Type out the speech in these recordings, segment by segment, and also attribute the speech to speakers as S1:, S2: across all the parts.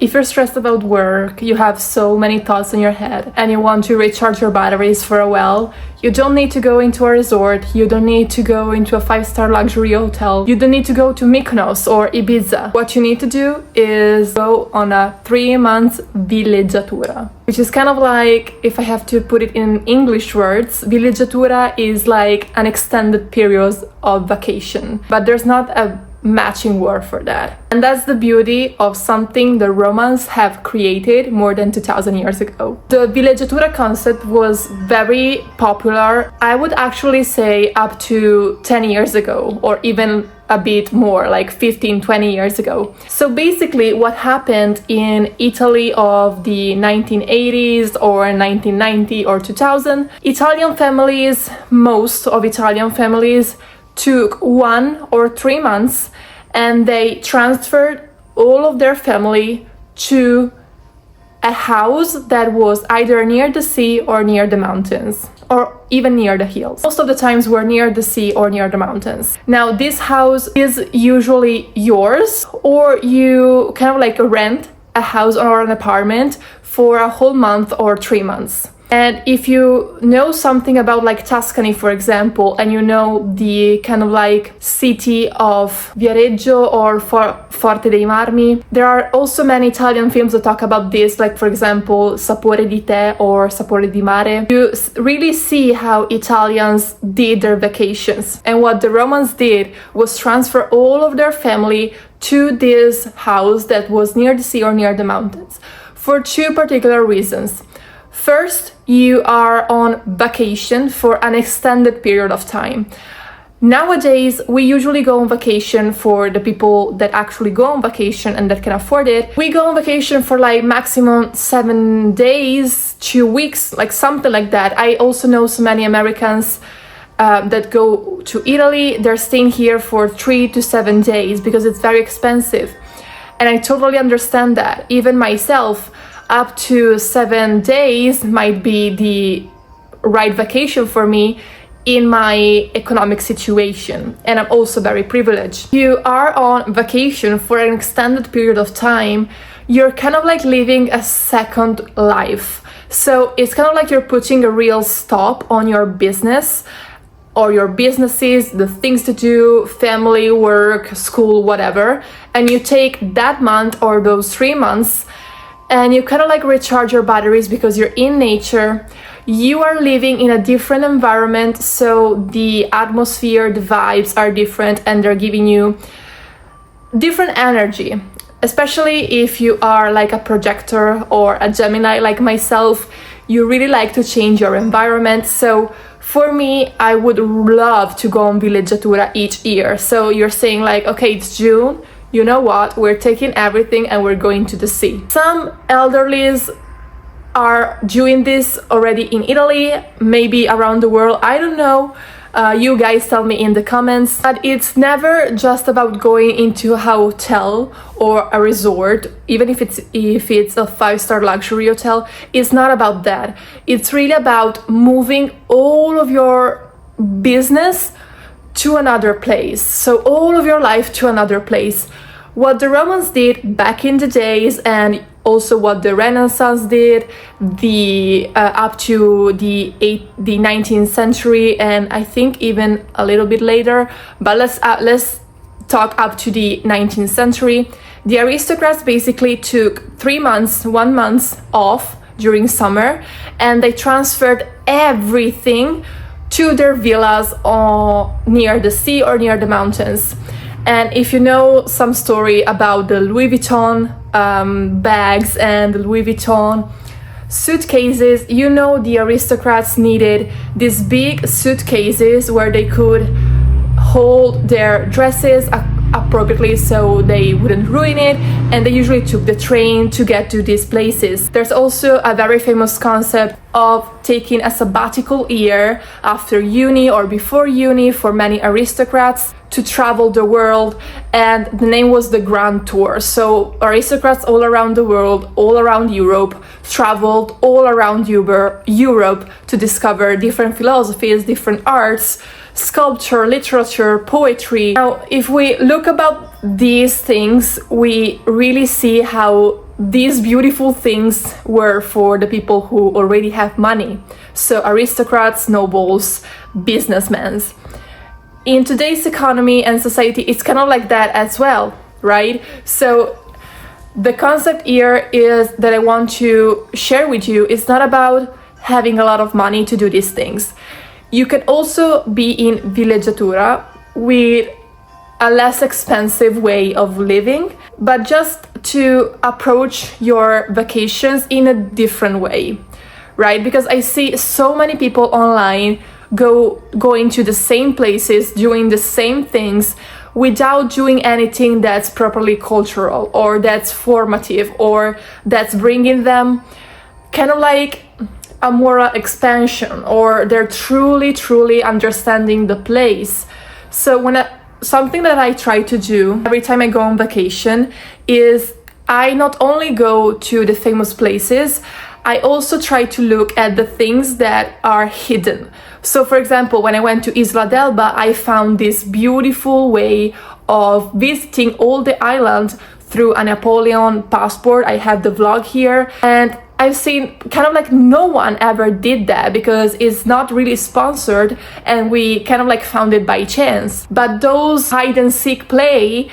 S1: If you're stressed about work, you have so many thoughts in your head, and you want to recharge your batteries for a while, you don't need to go into a resort, you don't need to go into a 5-star luxury hotel, you don't need to go to Mykonos or Ibiza. What you need to do is go on a 3-month villeggiatura, which is kind of like, if I have to put it in English words, villeggiatura is like an extended period of vacation, but there's not a matching word for that. And that's the beauty of something the Romans have created more than 2000 years ago. The villeggiatura concept was very popular, I would actually say up to 10 years ago, or even a bit more, like 15-20 years ago. So basically what happened in Italy of the 1980s or 1990 or 2000, Italian families, most of Italian families, took 1 or 3 months and they transferred all of their family to a house that was either near the sea or near the mountains, or even near the hills. Most of the times we're near the sea or near the mountains. Now this house is usually yours, or you kind of like rent a house or an apartment for a whole month or 3 months. And if you know something about like Tuscany, for example, and you know the kind of like city of Viareggio or Forte dei Marmi, there are also many Italian films that talk about this, like for example, Sapore di Te or Sapore di Mare. You really see how Italians did their vacations. And what the Romans did was transfer all of their family to this house that was near the sea or near the mountains for 2 particular reasons. First, you are on vacation for an extended period of time. Nowadays, we usually go on vacation, for the people that actually go on vacation and that can afford it. We go on vacation for like maximum 7 days, 2 weeks, like something like that. I also know so many Americans that go to Italy. They're staying here for 3 to 7 days because it's very expensive. And I totally understand that. Even myself, up to 7 days might be the right vacation for me in my economic situation, and I'm also very privileged. You are on vacation for an extended period of time, you're kind of like living a second life. So it's kind of like you're putting a real stop on your business or your businesses, the things to do, family, work, school, whatever, and you take that month or those 3 months and you kind of like recharge your batteries because you're in nature, you are living in a different environment, so the atmosphere, the vibes are different and they're giving you different energy. Especially if you are like a projector or a Gemini like myself, you really like to change your environment. So for me, I would love to go on villeggiatura each year. So you're saying like, okay, it's June, you know what, we're taking everything and we're going to the sea. Some elderlies are doing this already in Italy, maybe around the world, I don't know. You guys tell me in the comments. But it's never just about going into a hotel or a resort, even if it's a 5-star luxury hotel. It's not about that. It's really about moving all of your business to another place, so all of your life to another place. What the Romans did back in the days, and also what the Renaissance did, up to the 19th century, and I think even a little bit later, but let's talk up to the 19th century. The aristocrats basically took 3 months, 1 month off during summer, and they transferred everything to their villas near the sea or near the mountains. And if you know some story about the Louis Vuitton bags and the Louis Vuitton suitcases, you know the aristocrats needed these big suitcases where they could hold their dresses appropriately so they wouldn't ruin it, and they usually took the train to get to these places. There's also a very famous concept of taking a sabbatical year after uni or before uni for many aristocrats to travel the world, and the name was the Grand Tour. So aristocrats all around the world, all around Europe, traveled all around Europe to discover different philosophies, different arts, sculpture, literature, poetry. Now, if we look about these things, we really see how these beautiful things were for the people who already have money. So aristocrats, nobles, businessmen. In today's economy and society, it's kind of like that as well, right? So the concept here is that I want to share with you, it's not about having a lot of money to do these things. You can also be in Villeggiatura with a less expensive way of living, but just to approach your vacations in a different way, right? Because I see so many people online going to the same places, doing the same things without doing anything that's properly cultural or that's formative or that's bringing them kind of like a moral expansion, or they're truly understanding the place. So something that I try to do every time I go on vacation is I not only go to the famous places, I also try to look at the things that are hidden. So for example, when I went to Isla d'Elba, I found this beautiful way of visiting all the islands through a Napoleon passport. I have the vlog here, and I've seen kind of like no one ever did that because it's not really sponsored and we kind of like found it by chance. But those hide and seek play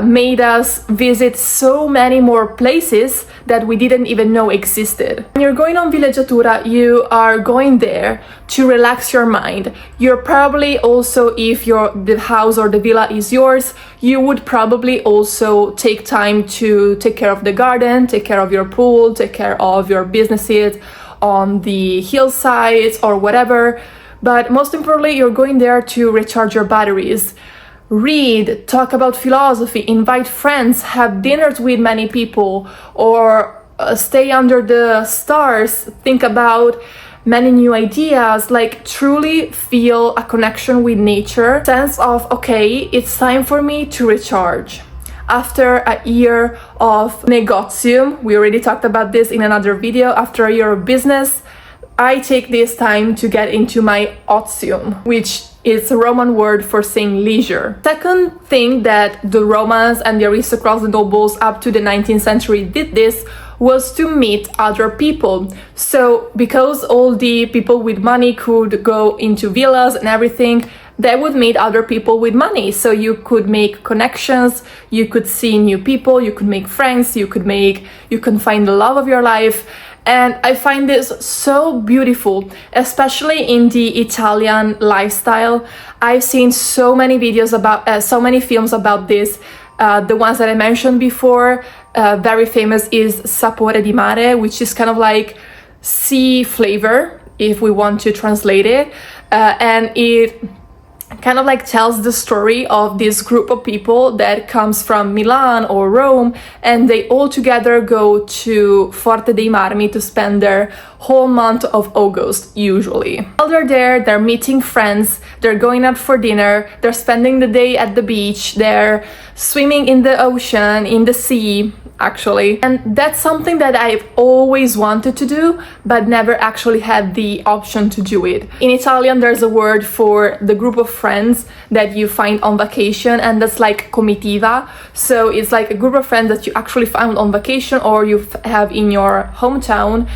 S1: made us visit so many more places that we didn't even know existed. When you're going on Villeggiatura, you are going there to relax your mind. You're probably also, if the house or the villa is yours, you would probably also take time to take care of the garden, take care of your pool, take care of your businesses on the hillsides or whatever. But most importantly, you're going there to recharge your batteries. Read, talk about philosophy, invite friends, have dinners with many people, or stay under the stars, think about many new ideas, like truly feel a connection with nature, sense of, okay, it's time for me to recharge. After a year of negotium, we already talked about this in another video, after a year of business, I take this time to get into my otium, which is a Roman word for saying leisure. Second thing that the Romans and the aristocrats and nobles up to the 19th century did this was to meet other people. So because all the people with money could go into villas and everything, they would meet other people with money. So you could make connections, you could see new people, you could make friends, you can find the love of your life. And I find this so beautiful, especially in the Italian lifestyle. I've seen so many videos about, so many films about this. The ones that I mentioned before, very famous is Sapore di Mare, which is kind of like sea flavor, if we want to translate it. And it kind of like tells the story of this group of people that comes from Milan or Rome, and they all together go to Forte dei Marmi to spend their whole month of August, usually. While they're there, they're meeting friends, they're going out for dinner, they're spending the day at the beach, they're swimming in the ocean, in the sea, actually. And that's something that I've always wanted to do, but never actually had the option to do it. In Italian, there's a word for the group of friends that you find on vacation, and that's like comitiva. So it's like a group of friends that you actually found on vacation or you have in your hometown.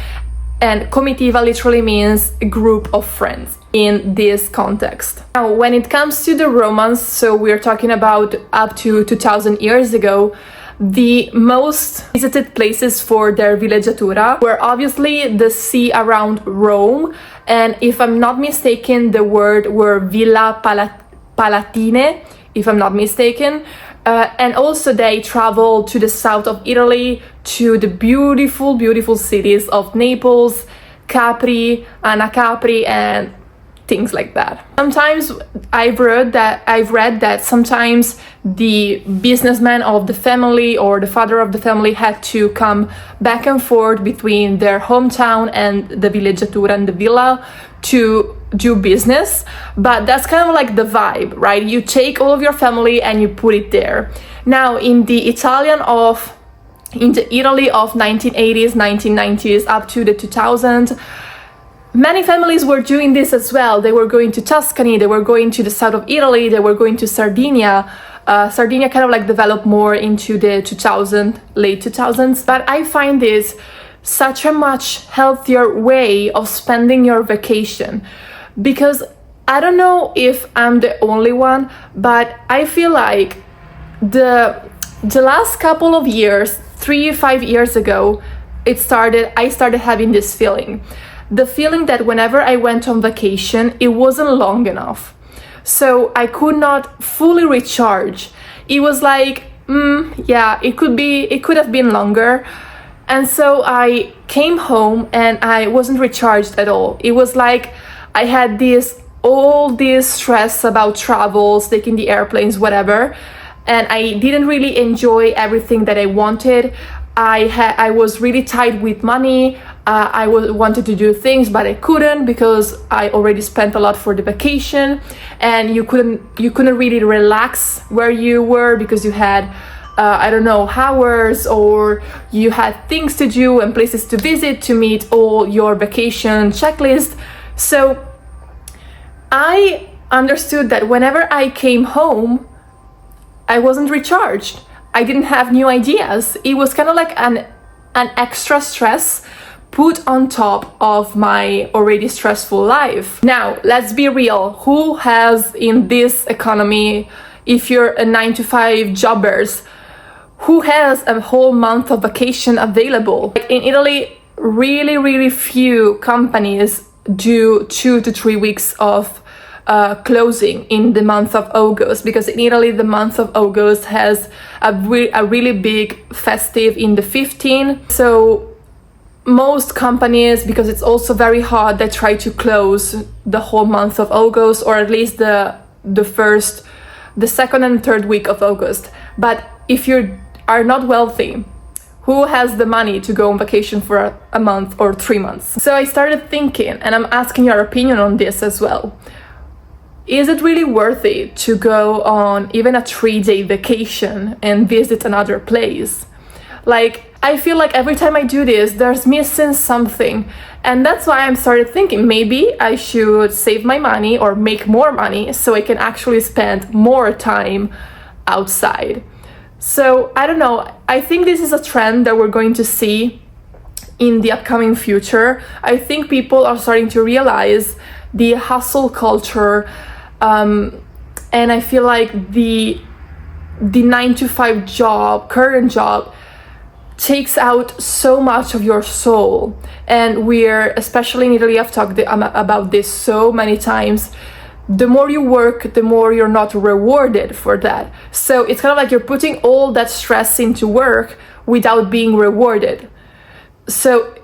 S1: And comitiva literally means a group of friends in this context. Now, when it comes to the Romans, so we're talking about up to 2000 years ago, the most visited places for their villeggiatura were obviously the sea around Rome, and if I'm not mistaken, the word were Villa Palatine, if I'm not mistaken. And also they traveled to the south of Italy, to the beautiful cities of Naples, Capri, Anacapri, and things like that. Sometimes I've read that sometimes the businessman of the family or the father of the family had to come back and forth between their hometown and the villeggiatura and the villa to do business, but that's kind of like the vibe, right? You take all of your family and you put it there. Now in the Italy of 1980s, 1990s up to the 2000s, many families were doing this as well. They were going to Tuscany, they were going to the south of Italy, they were going to Sardinia, Sardinia kind of like developed more into the late 2000s, but I find this such a much healthier way of spending your vacation, because I don't know if I'm the only one, but I feel like the last couple of years, 5 years ago, I started having this feeling. The feeling that whenever I went on vacation, it wasn't long enough. So I could not fully recharge. It was like, yeah, it could have been longer. And so I came home and I wasn't recharged at all. It was like I had all this stress about travels, taking the airplanes, whatever. And I didn't really enjoy everything that I wanted. I was really tight with money. I wanted to do things, but I couldn't because I already spent a lot for the vacation, and you couldn't really relax where you were because you had I don't know, hours, or you had things to do and places to visit to meet all your vacation checklist. So I understood that whenever I came home, I wasn't recharged. I didn't have new ideas. It was kind of like an extra stress put on top of my already stressful life. Now, let's be real. Who has in this economy, if you're a 9-to-5 jobbers, who has a whole month of vacation available? Like in Italy, really, really few companies do 2 to 3 weeks of closing in the month of August, because in Italy the month of August has a really big festive in the 15th. So most companies, because it's also very hot, they try to close the whole month of August, or at least the second and third week of August. But if you are not wealthy, who has the money to go on vacation for a month or 3 months? So I started thinking, and I'm asking your opinion on this as well. Is it really worth it to go on even a 3-day vacation and visit another place? Like, I feel like every time I do this, there's missing something. And that's why I started thinking maybe I should save my money or make more money so I can actually spend more time outside. So I don't know, I think this is a trend that we're going to see in the upcoming future. I think people are starting to realize the hustle culture, and I feel like the 9-to-5 job, current job, takes out so much of your soul. And we're, especially in Italy, I've talked about this so many times, the more you work, the more you're not rewarded for that. So it's kind of like you're putting all that stress into work without being rewarded. So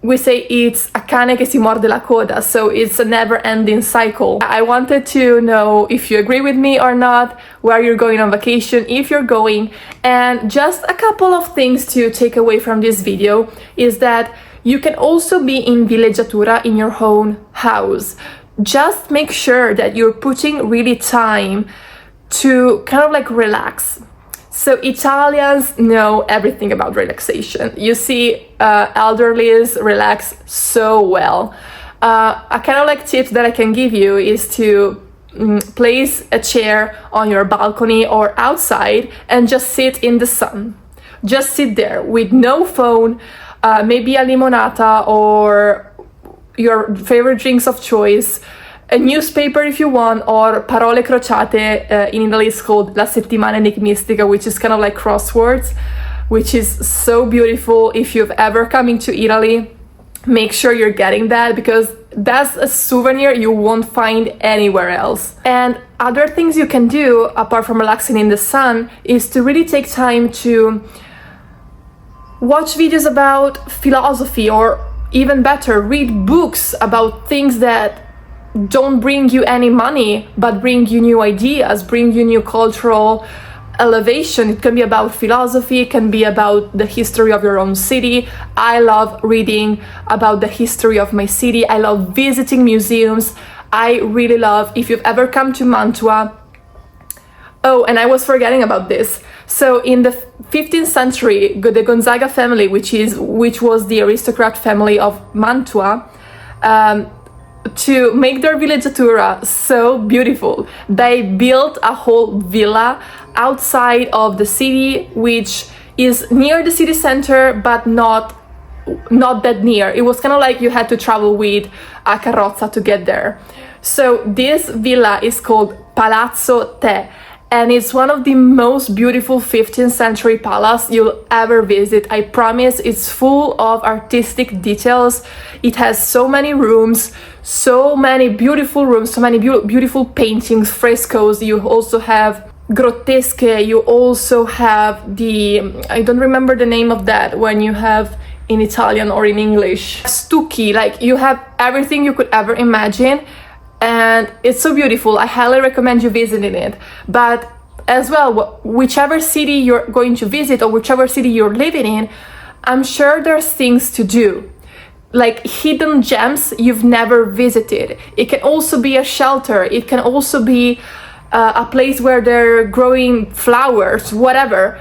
S1: we say it's a cane che si morde la coda, so it's a never-ending cycle. I wanted to know if you agree with me or not, where you're going on vacation, if you're going. And just a couple of things to take away from this video is that you can also be in Villeggiatura in your own house. Just make sure that you're putting really time to kind of like relax. So Italians know everything about relaxation. You see elderlies relax so well. A kind of like tip that I can give you is to place a chair on your balcony or outside and just sit in the sun. Just sit there with no phone, maybe a limonata or your favorite drinks of choice, a newspaper if you want, or parole crociate. In Italy it's called La Settimana Enigmistica, which is kind of like crosswords, which is so beautiful. If you've ever come into Italy, make sure you're getting that, because that's a souvenir you won't find anywhere else. And other things you can do apart from relaxing in the sun is to really take time to watch videos about philosophy, or even better, read books about things that don't bring you any money but bring you new ideas, bring you new cultural elevation. It can be about philosophy, it can be about the history of your own city. I love reading about the history of my city. I love visiting museums. I really love, if you've ever come to Mantua. Oh, and I was forgetting about this. So in the 15th century, the Gonzaga family, which was the aristocrat family of Mantua, to make their villeggiatura so beautiful. They built a whole villa outside of the city, which is near the city center, but not that near. It was kind of like you had to travel with a carrozza to get there. So this villa is called Palazzo Te, and it's one of the most beautiful 15th century palace you'll ever visit. I promise. It's full of artistic details. It has so many rooms, so many beautiful rooms, so many beautiful paintings, frescoes. You also have grottesque, you also have the, I don't remember the name of that when you have in Italian or in English, stucchi. Like, you have everything you could ever imagine, and it's so beautiful. I highly recommend you visiting it. But as well, whichever city you're going to visit or whichever city you're living in, I'm sure there's things to do, like hidden gems you've never visited. It can also be a shelter, it can also be a place where they're growing flowers, whatever.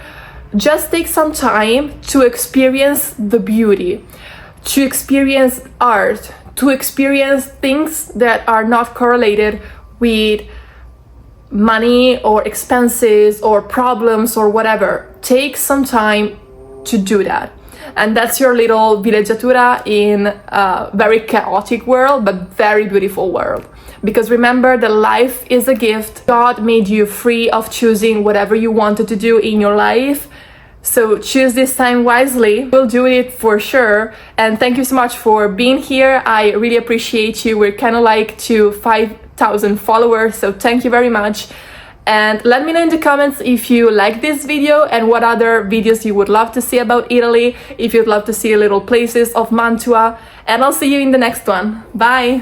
S1: Just take some time to experience the beauty, to experience art, to experience things that are not correlated with money or expenses or problems or whatever. Take some time to do that. And that's your little villeggiatura in a very chaotic world, but very beautiful world. Because remember that life is a gift. God made you free of choosing whatever you wanted to do in your life. So choose this time wisely. We'll do it for sure. And thank you so much for being here. I really appreciate you. We're kind of like to 5,000 followers, so thank you very much. And let me know in the comments if you like this video and what other videos you would love to see about Italy, if you'd love to see little places of Mantua. And I'll see you in the next one. Bye!